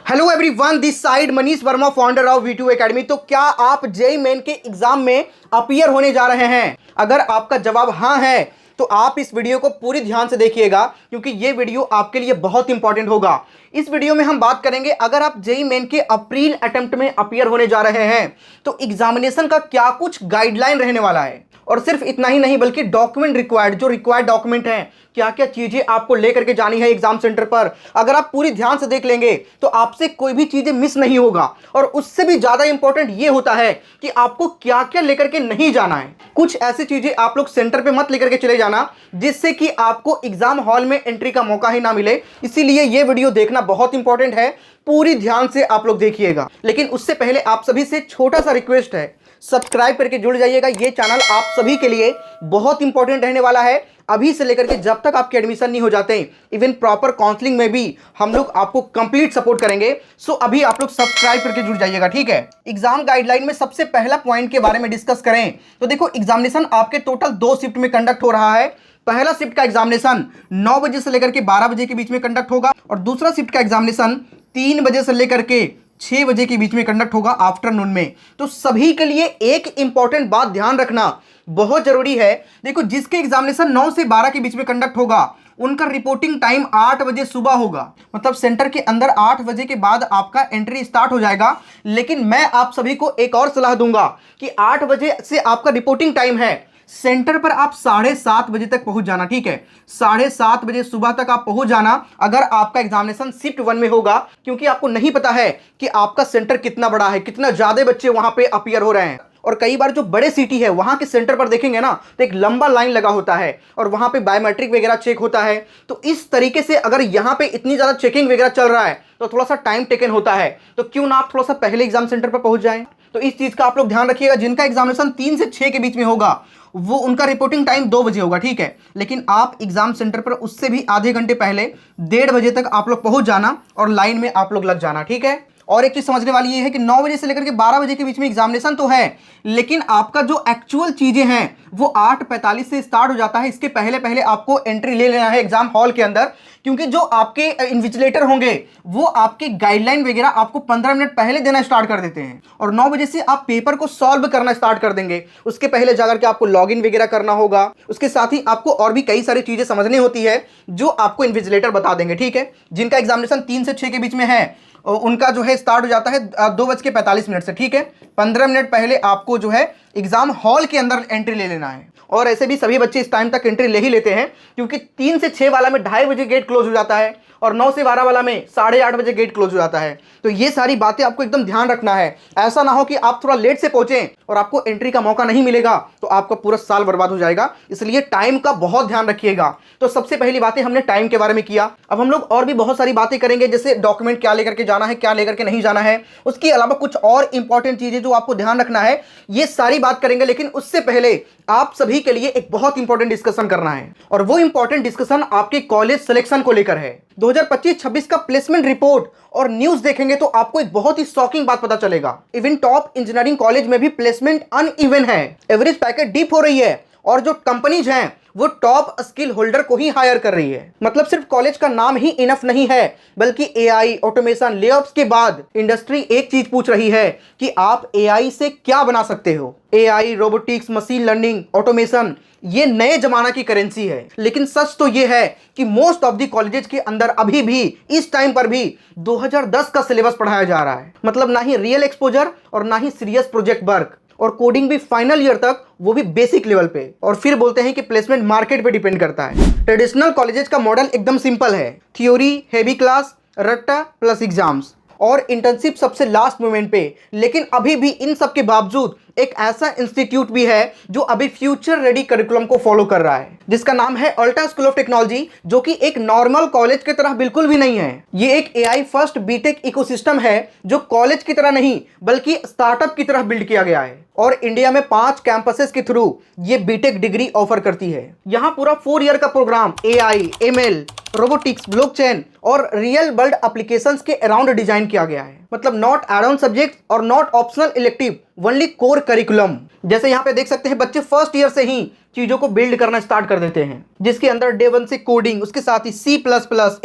Hello everyone, this side Manish Verma, founder of V2 academy. तो क्या आप जेईई मेन के एग्जाम में अपीयर होने जा रहे हैं? अगर आपका जवाब हाँ है तो आप इस वीडियो को पूरी ध्यान से देखिएगा, क्योंकि ये वीडियो आपके लिए बहुत इंपॉर्टेंट होगा। इस वीडियो में हम बात करेंगे, अगर आप जेईई मेन के अप्रैल अटेम्प्ट में अपीयर होने जा रहे हैं तो एग्जामिनेशन का क्या कुछ गाइडलाइन रहने वाला है। और सिर्फ इतना ही नहीं, बल्कि डॉक्यूमेंट रिक्वायर्ड, जो रिक्वायर्ड डॉक्यूमेंट हैं, क्या क्या चीजें आपको लेकर के जानी है एग्जाम सेंटर पर। अगर आप पूरी ध्यान से देख लेंगे तो आपसे कोई भी चीजें मिस नहीं होगा। और उससे भी ज्यादा इंपॉर्टेंट ये होता है कि आपको क्या क्या लेकर के नहीं जाना है। कुछ ऐसी चीजें आप लोग सेंटर पे मत लेकर के चले जाना जिससे कि आपको एग्जाम हॉल में एंट्री का मौका ही ना मिले। इसीलिए ये वीडियो देखना बहुत इंपॉर्टेंट है, पूरी ध्यान से आप लोग देखिएगा। लेकिन उससे पहले आप सभी से छोटा सा रिक्वेस्ट है, सब्सक्राइब करके जुड़ जाइएगा। ये चैनल आप सभी के लिए बहुत इंपॉर्टेंट रहने वाला है, अभी से लेकर के जब तक आपके एडमिशन नहीं हो जाते। इवन प्रॉपर काउंसलिंग में भी हम लोग आपको कंप्लीट सपोर्ट करेंगे। सो अभी आप लोग सब्सक्राइब करके जुड़ जाइएगा, ठीक है। एग्जाम गाइडलाइन में सबसे पहला पॉइंट के बारे में डिस्कस करें तो देखो, एग्जामिनेशन आपके टोटल 2 शिफ्ट में कंडक्ट हो रहा है। पहला शिफ्ट का एग्जामिनेशन 9 बजे से लेकर के 12 बजे के बीच में कंडक्ट होगा, और दूसरा शिफ्ट का एग्जामिनेशन 3 बजे से लेकर के 6 बजे के बीच में कंडक्ट होगा आफ्टरनून में। तो सभी के लिए एक इंपॉर्टेंट बात ध्यान रखना बहुत जरूरी है। देखो, जिसके एग्जामिनेशन 9 से 12 के बीच में कंडक्ट होगा उनका रिपोर्टिंग टाइम 8 बजे सुबह होगा। मतलब सेंटर के अंदर 8 बजे के बाद आपका एंट्री स्टार्ट हो जाएगा। लेकिन मैं आप सभी को एक और सलाह दूंगा कि 8 बजे से आपका रिपोर्टिंग टाइम है, सेंटर पर आप 7:30 बजे तक पहुंच जाना, ठीक है। 7:30 बजे सुबह तक आप पहुंच जाना अगर आपका एग्जामिनेशन शिफ्ट 1 में होगा, क्योंकि आपको नहीं पता है कि आपका सेंटर कितना बड़ा है, कितना ज्यादा बच्चे वहां पे अपीयर हो रहे हैं। और कई बार जो बड़े सिटी है वहां के सेंटर पर देखेंगे ना तो एक लंबा लाइन लगा होता है और वहां पे बायोमेट्रिक वगैरह चेक होता है। तो इस तरीके से अगर यहां पे इतनी ज्यादा चेकिंग वगैरह चल रहा है तो थोड़ा सा टाइम टेकन होता है। तो क्यों ना आप थोड़ा सा पहले एग्जाम सेंटर पर पहुंच जाएं। तो इस चीज का आप लोग ध्यान रखिएगा। जिनका एग्जामिनेशन 3 से 6 के बीच में होगा वो उनका रिपोर्टिंग टाइम 2 बजे होगा, ठीक है। लेकिन आप एग्जाम सेंटर पर उससे भी आधे घंटे पहले 1:30 बजे तक आप लोग पहुंच जाना और लाइन में आप लोग लग जाना, ठीक है। और एक चीज समझने वाली ये है कि 9 बजे से लेकर के 12 बजे के बीच में एग्जामिनेशन तो है, लेकिन आपका जो एक्चुअल चीजें हैं वो 8:45 से स्टार्ट हो जाता है। इसके पहले पहले आपको एंट्री ले लेना है एग्जाम हॉल के अंदर, क्योंकि जो आपके इन्विजिलेटर होंगे वो आपके गाइडलाइन वगैरह आपको 15 मिनट पहले देना स्टार्ट कर देते हैं। और 9 बजे से आप पेपर को सॉल्व करना स्टार्ट कर देंगे। उसके पहले जाकर के आपको लॉगिन वगैरह करना होगा। उसके साथ ही आपको और भी कई सारी चीजें समझनी होती है जो आपको इन्विजिलेटर बता देंगे, ठीक है। जिनका एग्जामिनेशन 3 से 6 के बीच में है उनका जो है स्टार्ट हो जाता है 2:45 से, ठीक है। 15 मिनट पहले आपको जो है एग्जाम हॉल के अंदर एंट्री ले लेना है। और ऐसे भी सभी बच्चे इस टाइम तक एंट्री ले ही लेते हैं, क्योंकि 3 से 6 वाला में 2:30 बजे गेट क्लोज हो जाता है और 9 से 12 वाला में 8:30 बजे गेट क्लोज हो जाता है। तो ये सारी बातें आपको एकदम ध्यान रखना है। ऐसा ना हो कि आप थोड़ा लेट से पहुंचे और आपको एंट्री का मौका नहीं मिलेगा तो आपका पूरा साल बर्बाद हो जाएगा। इसलिए टाइम का बहुत ध्यान रखिएगा। तो सबसे पहली बातें हमने टाइम के बारे में किया। अब हम लोग और भी बहुत सारी बातें करेंगे, जैसे डॉक्यूमेंट क्या लेकर के जाना है, क्या लेकर के नहीं जाना है। उसके अलावा कुछ और इंपॉर्टेंट चीजें जो आपको ध्यान रखना है, ये सारी बात करेंगे। लेकिन उससे पहले आप सभी के लिए एक बहुत इंपॉर्टेंट डिस्कशन करना है, और वो इंपॉर्टेंट डिस्कशन आपके कॉलेज सिलेक्शन को लेकर है। 2025-26 का प्लेसमेंट रिपोर्ट और न्यूज देखेंगे तो आपको एक बहुत ही शॉकिंग बात पता चलेगा। इवन टॉप इंजीनियरिंग कॉलेज में भी प्लेसमेंट अनइवन है, एवरेज पैकेज डीप हो रही है, और जो कंपनीज हैं वो टॉप स्किल होल्डर को ही हायर कर रही है। मतलब सिर्फ कॉलेज का नाम ही इनफ नहीं है, बल्कि एआई, ऑटोमेशन, लेऑफ्स के बाद इंडस्ट्री एक चीज पूछ रही है कि आप एआई से क्या बना सकते हो। AI, robotics, machine learning, automation, ये नए जमाना की करेंसी है। लेकिन सच तो ये है कि मोस्ट ऑफ द कॉलेजेस के अंदर अभी भी इस टाइम पर भी 2010 का सिलेबस पढ़ाया जा रहा है। मतलब ना ही रियल एक्सपोजर और ना ही सीरियस प्रोजेक्ट वर्क, और कोडिंग भी फाइनल ईयर तक, वो भी बेसिक लेवल पे। और फिर बोलते हैं कि प्लेसमेंट मार्केट पे डिपेंड करता है। ट्रेडिशनल कॉलेजेस का मॉडल एकदम सिंपल है, थ्योरी, हेवी क्लास, रट्टा प्लस एग्जाम्स और इंटर्नशिप सबसे लास्ट मोमेंट पे। लेकिन अभी भी इन सब के बावजूद एक ऐसा इंस्टीट्यूट भी है जो अभी फ्यूचर रेडी करिकुलम को फॉलो कर रहा है, जिसका नाम है अल्टा स्कूल ऑफ टेक्नोलॉजी, जो कि एक नॉर्मल कॉलेज की तरह बिल्कुल भी नहीं है। ये एक एआई फर्स्ट बीटेक इकोसिस्टम है जो कॉलेज की तरह नहीं बल्कि स्टार्टअप की तरह बिल्ड किया गया है। और इंडिया में 5 कैंपसेस के थ्रू ये बीटेक डिग्री ऑफर करती है। यहाँ पूरा 4 ईयर का program AI, ML, robotics, blockchain और रियल वर्ल्ड एप्लीकेशंस के अराउंड डिजाइन किया गया है। मतलब नॉट एड ऑन सब्जेक्ट और not optional elective, only core curriculum. जैसे यहाँ पे देख सकते हैं बच्चे फर्स्ट ईयर से ही चीजों को बिल्ड करना स्टार्ट कर देते हैं, जिसके अंदर डे 1 से कोडिंग, उसके साथ ही C++,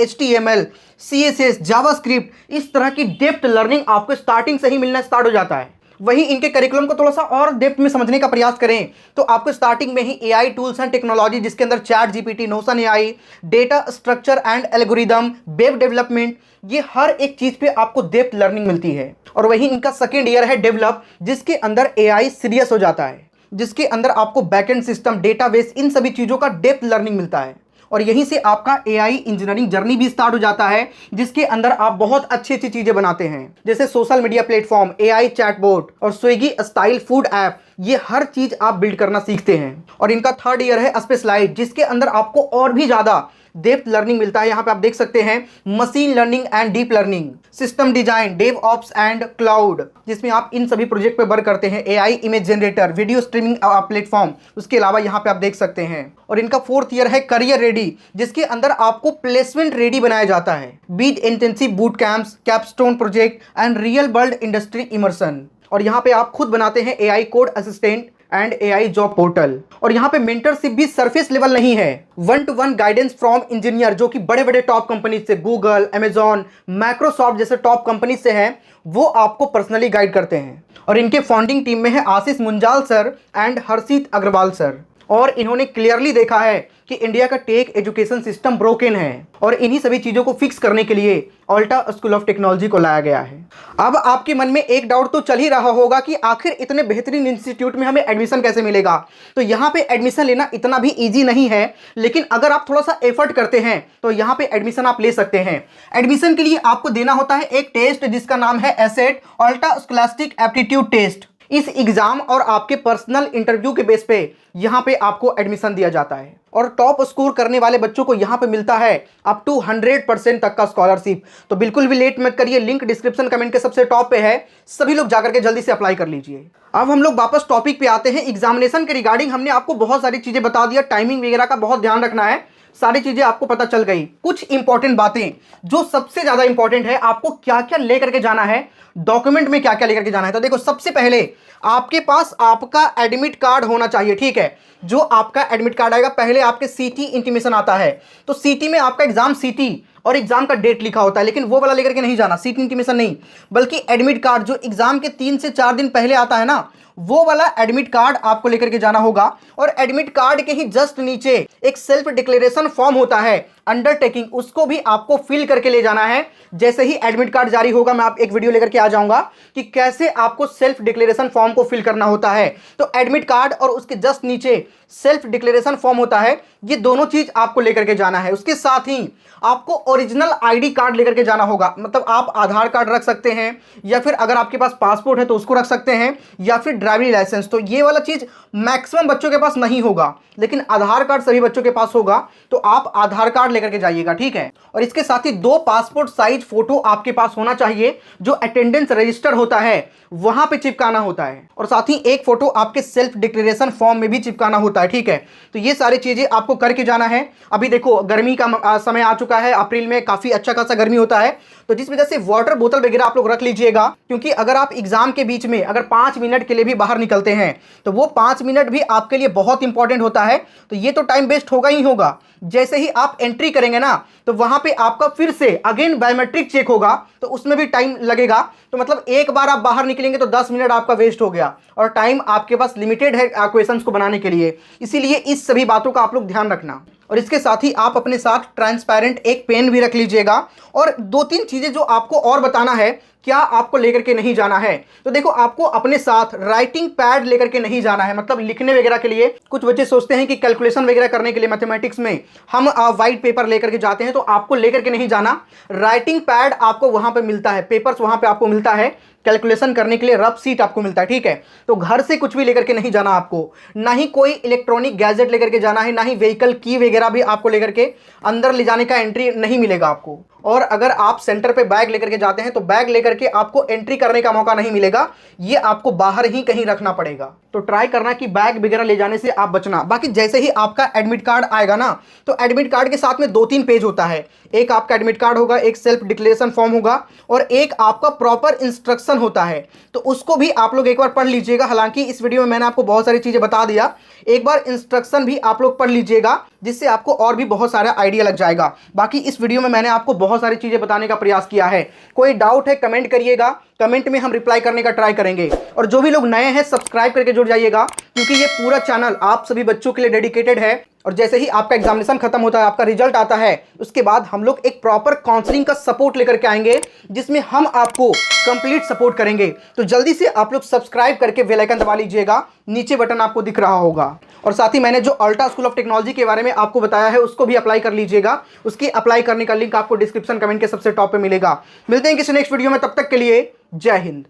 HTML, CSS, जावास्क्रिप्ट, इस तरह की डेप्थ लर्निंग आपको स्टार्टिंग से ही मिलना स्टार्ट हो जाता है। वहीं इनके करिकुलम को थोड़ा सा और डेप्थ में समझने का प्रयास करें तो आपको स्टार्टिंग में ही AI टूल्स एंड टेक्नोलॉजी, जिसके अंदर chat GPT, notion AI, data structure and algorithm, web development, ये हर एक चीज पे आपको डेप्थ लर्निंग मिलती है। और वहीं इनका सेकेंड ईयर है डेवलप, जिसके अंदर AI सीरियस हो जाता है, जिसके अंदर आपको बैकएंड सिस्टम, डेटाबेस, इन सभी चीजों का डेप्थ लर्निंग मिलता है। और यहीं से आपका AI इंजीनियरिंग जर्नी भी स्टार्ट हो जाता है, जिसके अंदर आप बहुत अच्छी अच्छी चीजें बनाते हैं, जैसे social media platform, AI chatbot और स्विगी स्टाइल फूड ऐप। ये हर चीज आप बिल्ड करना सीखते हैं। और इनका थर्ड ईयर है स्पेशलाइज्ड, जिसके अंदर आपको और भी ज्यादा डेप्थ लर्निंग मिलता है। यहाँ पे आप देख सकते हैं machine learning and deep learning, system design, DevOps and cloud, जिसमें आप इन सभी प्रोजेक्ट पे वर्क करते हैं। AI image generator, video streaming platform, उसके अलावा यहाँ पे आप देख सकते हैं। और इनका फोर्थ ईयर है करियर रेडी, जिसके अंदर आपको प्लेसमेंट रेडी बनाया जाता है with intensive boot camps, capstone project and real world industry immersion. और यहाँ पे आप खुद बनाते हैं AI code assistant and AI job portal. और यहाँ पे मेंटरशिप भी सरफेस लेवल नहीं है, 1-to-1 गाइडेंस फ्रॉम इंजीनियर, जो कि बड़े बड़े टॉप कंपनी से, गूगल, अमेजॉन, माइक्रोसॉफ्ट जैसे टॉप कंपनी से है, वो आपको पर्सनली गाइड करते हैं। और इनके फाउंडिंग टीम में है Ashish Munjal sir and Harshit Agarwal sir. और इन्होंने क्लियरली देखा है कि इंडिया का टेक एजुकेशन सिस्टम ब्रोकन है, और इन्हीं सभी चीज़ों को फिक्स करने के लिए अल्टा स्कूल ऑफ टेक्नोलॉजी को लाया गया है। अब आपके मन में एक डाउट तो चल ही रहा होगा कि आखिर इतने बेहतरीन इंस्टीट्यूट में हमें एडमिशन कैसे मिलेगा। तो यहाँ पे एडमिशन लेना इतना भी ईजी नहीं है, लेकिन अगर आप थोड़ा सा एफर्ट करते हैं तो यहाँ पे एडमिशन आप ले सकते हैं। एडमिशन के लिए आपको देना होता है एक टेस्ट, जिसका नाम है एसेट अल्टा स्कॉलास्टिक एप्टीट्यूड टेस्ट। इस एग्जाम और आपके पर्सनल इंटरव्यू के बेस पे यहाँ पे आपको एडमिशन दिया जाता है, और टॉप स्कोर करने वाले बच्चों को यहाँ पे मिलता है अप टू 100% तक का स्कॉलरशिप। तो बिल्कुल भी लेट मत करिए, लिंक डिस्क्रिप्शन कमेंट के सबसे टॉप पे है, सभी लोग जाकर के जल्दी से अप्लाई कर लीजिए। अब हम लोग वापस टॉपिक पे आते हैं। एग्जामिनेशन के रिगार्डिंग हमने आपको बहुत सारी चीजें बता दिया, टाइमिंग वगैरह का बहुत ध्यान रखना है, सारी चीजें आपको पता चल गई। कुछ इंपॉर्टेंट बातें जो सबसे ज्यादा इंपॉर्टेंट है, आपको क्या क्या लेकर के जाना है, डॉक्यूमेंट में क्या क्या लेकर के जाना है। तो देखो, सबसे पहले आपके पास आपका एडमिट कार्ड होना चाहिए, ठीक है। जो आपका एडमिट कार्ड आएगा, पहले आपके सीटी इंटीमेशन आता है, तो सीटी में आपका एग्जाम सीटी और एग्जाम का डेट लिखा होता है, लेकिन वो वाला लेकर के नहीं जाना, सीटी इंटीमेशन नहीं, बल्कि एडमिट कार्ड जो एग्जाम के 3 से 4 दिन पहले आता है ना, वो वाला एडमिट कार्ड आपको लेकर के जाना होगा। और एडमिट कार्ड के ही जस्ट नीचे एक सेल्फ डिक्लेरेशन फॉर्म होता है, अंडरटेकिंग, उसको भी आपको फिल करके ले जाना है। जैसे ही एडमिट कार्ड जारी होगा, मैं आप एक वीडियो लेकर के आ जाऊंगा कि कैसे आपको सेल्फ डिक्लेरेशन फॉर्म को फिल करना होता है। तो एडमिट कार्ड और उसके जस्ट नीचे सेल्फ डिक्लेरेशन फॉर्म होता है, ये दोनों चीज आपको लेकर के जाना है। उसके साथ ही आपको ओरिजिनल आईडी कार्ड लेकर के जाना होगा, मतलब आप आधार कार्ड रख सकते हैं, या फिर अगर आपके पास पासपोर्ट है तो उसको रख सकते हैं, या फिर ड्राइविंग लाइसेंस। तो ये वाला चीज मैक्सिमम बच्चों के पास नहीं होगा, लेकिन आधार कार्ड सभी बच्चों के पास होगा, तो आप आधार कार्ड लेकर के जाइएगा, ठीक है। और इसके साथ ही 2 पासपोर्ट साइज फोटो आपके पास होना चाहिए, जो अटेंडेंस रजिस्टर होता है वहां पे चिपकाना होता है, और साथ ही एक फोटो आपके सेल्फ डिक्लेरेशन फॉर्म में भी चिपकाना होता है, ठीक है। तो ये सारी चीजें आपको करके जाना है। अभी देखो, गर्मी का समय आ चुका है, अप्रैल में काफी अच्छा खासा गर्मी होता है, तो जिस वजह से वाटर बोतल वगैरह आप लोग रख लीजिएगा, क्योंकि अगर आप एग्जाम के बीच में अगर 5 मिनट के लिए भी बाहर निकलते हैं तो वो 5 मिनट भी आपके लिए बहुत इंपॉर्टेंट होता है। तो ये तो टाइम वेस्ट होगा ही होगा। जैसे ही आप एंट्री करेंगे ना, तो वहां पे आपका फिर से अगेन बायोमेट्रिक चेक होगा, तो उसमें भी टाइम लगेगा। तो मतलब एक बार आप बाहर निकलेंगे तो 10 मिनट आपका वेस्ट हो गया, और टाइम आपके पास लिमिटेड है क्वेश्चंस को बनाने के लिए। इसीलिए इस सभी बातों का आप लोग ध्यान रखना। और इसके साथ ही आप अपने साथ ट्रांसपेरेंट एक पेन भी रख लीजिएगा। और 2-3 चीजें जो आपको और बताना है, क्या आपको लेकर के नहीं जाना है। तो देखो, आपको अपने साथ राइटिंग पैड लेकर के नहीं जाना है, मतलब लिखने वगैरह के लिए। कुछ बच्चे सोचते हैं कि कैलकुलेशन वगैरह करने के लिए मैथमेटिक्स में हम वाइट पेपर लेकर के जाते हैं, तो आपको लेकर के नहीं जाना। राइटिंग पैड आपको वहां पे मिलता है, पेपर्स वहां पे आपको मिलता है, कैलकुलेशन करने के लिए रफ सीट आपको मिलता है, ठीक है। तो घर से कुछ भी लेकर के नहीं जाना आपको, ना ही कोई इलेक्ट्रॉनिक गैजेट लेकर के जाना है, ना ही व्हीकल की वगैरह भी आपको लेकर के अंदर ले जाने का एंट्री नहीं मिलेगा आपको। और अगर आप सेंटर पे बैग लेकर के जाते हैं तो बैग लेकर के आपको एंट्री करने का मौका नहीं मिलेगा, ये आपको बाहर ही कहीं रखना पड़ेगा। तो ट्राई करना कि बैग वगैरह ले जाने से आप बचना। बाकी जैसे ही आपका एडमिट कार्ड आएगा ना, तो एडमिट कार्ड के साथ में 2-3 पेज होता है। एक आपका एडमिट कार्ड होगा, एक सेल्फ डिक्लेरेशन फॉर्म होगा और एक आपका प्रॉपर इंस्ट्रक्शन होता है। तो उसको भी आप लोग एक बार पढ़ लीजिएगा। हालांकि इस वीडियो में मैंने आपको बहुत सारी चीज़ें बता दिया, एक बार इंस्ट्रक्शन भी आप लोग पढ़ लीजिएगा, जिससे आपको और भी बहुत सारा आइडिया लग जाएगा। बाकी इस वीडियो में मैंने आपको बहुत सारी चीज़ें बताने का प्रयास किया है। कोई डाउट है कमेंट करिएगा, कमेंट में हम रिप्लाई करने का ट्राई करेंगे। और जो भी लोग नए हैं सब्सक्राइब करके जुड़ जाइएगा, क्योंकि ये पूरा चैनल आप सभी बच्चों के लिए डेडिकेटेड है। और जैसे ही आपका एग्जामिनेशन खत्म होता है, आपका रिजल्ट आता है, उसके बाद हम लोग एक प्रॉपर काउंसलिंग का सपोर्ट लेकर के आएंगे, जिसमें हम आपको कंप्लीट सपोर्ट करेंगे। तो जल्दी से आप लोग सब्सक्राइब करके बेल आइकन दबा लीजिएगा, नीचे बटन आपको दिख रहा होगा। और साथ ही मैंने जो अल्ट्रा स्कूल ऑफ टेक्नोलॉजी के बारे में आपको बताया है, उसको भी अप्लाई कर लीजिएगा। उसकी अप्लाई करने का लिंक आपको डिस्क्रिप्शन कमेंट के सबसे टॉप पे मिलेगा। मिलते हैं किसी नेक्स्ट वीडियो में, तब तक के लिए जय हिंद।